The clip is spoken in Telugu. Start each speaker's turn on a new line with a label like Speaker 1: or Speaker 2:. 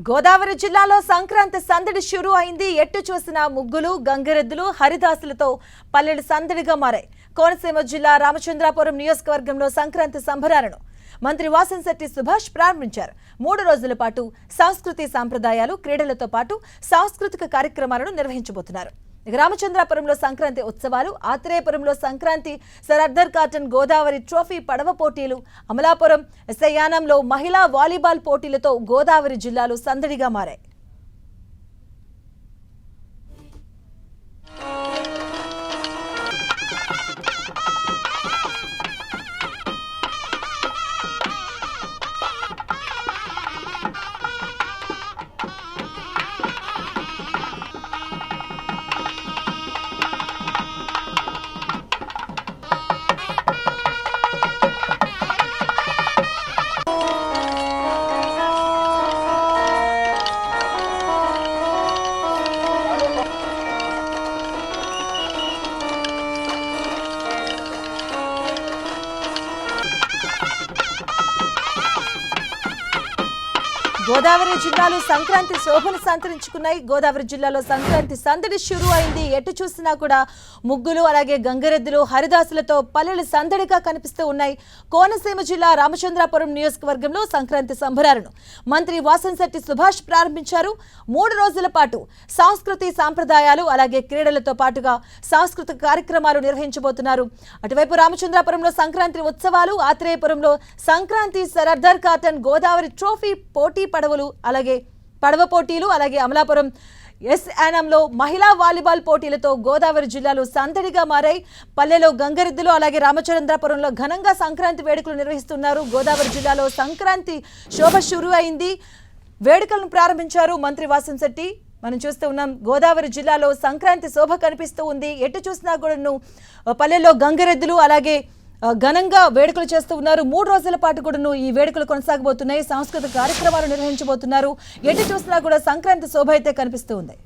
Speaker 1: గోదావరి జిల్లాలో సంక్రాంతి సందడి షురూ అయింది. ఎట్టు చూసిన ముగ్గులు, గంగిరెద్దులు, హరిదాసులతో పల్లెలు సందడిగా మారాయి. కోనసీమ జిల్లా రామచంద్రాపురం నియోజకవర్గంలో సంక్రాంతి సంబరాలను మంత్రి వాసంశెట్టి సుభాష్ ప్రారంభించారు. 3 రోజుల పాటు సంస్కృతి సంప్రదాయాలు, క్రీడలతో పాటు సాంస్కృతిక కార్యక్రమాలను నిర్వహించబోతున్నారు. రామచంద్రాపురంలో సంక్రాంతి ఉత్సవాలు, ఆత్రేయపురంలో సంక్రాంతి సరద్దర్ కాటన్ గోదావరి ట్రోఫీ పడవ పోటీలు, అమలాపురం శయానంలో మహిళా వాలీబాల్ పోటీలతో గోదావరి జిల్లాలు సందడిగా మారాయి. గోదావరి జిల్లాలో సంక్రాంతి శోభను సంతరించుకున్నాయి. గోదావరి జిల్లాలో సంక్రాంతి సందడి షురూ అయింది. ఎటు చూసినా కూడా ముగ్గులు, అలాగే గంగిరెద్దులు, హరిదాసులతో పల్లెలు సందడిగా కనిపిస్తూ ఉన్నాయి. కోనసీమ జిల్లా రామచంద్రాపురం నియోజకవర్గంలో సంక్రాంతి సంబరాలను మంత్రి వాసంశెట్టి సుభాష్ ప్రారంభించారు. 3 రోజుల పాటు సంస్కృతి సాంప్రదాయాలు, అలాగే క్రీడలతో పాటుగా సాంస్కృతిక కార్యక్రమాలు నిర్వహించబోతున్నారు. అటువైపు రామచంద్రాపురంలో సంక్రాంతి ఉత్సవాలు, ఆత్రేయపురంలో సంక్రాంతి సరద్దర్ కాటన్ గోదావరి ట్రోఫీ పోటీ పడవలు, అలాగే పడవ పోటీలు, అలాగే అమలాపురం ఎస్ఎన్ఎంలో మహిళా వాలీబాల్ పోటీలతో గోదావరి జిల్లాలో సందడిగా మారాయి. పల్లెలో గంగరెద్దులు, అలాగే రామచంద్రాపురంలో ఘనంగా సంక్రాంతి వేడుకలు నిర్వహిస్తున్నారు. గోదావరి జిల్లాలో సంక్రాంతి శోభ షురూ అయింది. వేడుకలను ప్రారంభించారు మంత్రి వాసంశెట్టి. మనం చూస్తూ ఉన్నాం, గోదావరి జిల్లాలో సంక్రాంతి శోభ కనిపిస్తూ ఉంది. ఎటు చూసినా కూడా పల్లెల్లో గంగరెద్దులు, అలాగే ఘనంగా వేడుకలు చేస్తూ ఉన్నారు. 3 రోజుల పాటు కూడా ఈ వేడుకలు కొనసాగబోతున్నాయి. సాంస్కృతిక కార్యక్రమాలు నిర్వహించబోతున్నారు. ఎటు చూసినా కూడా సంక్రాంతి శోభ అయితే కనిపిస్తూ ఉంది.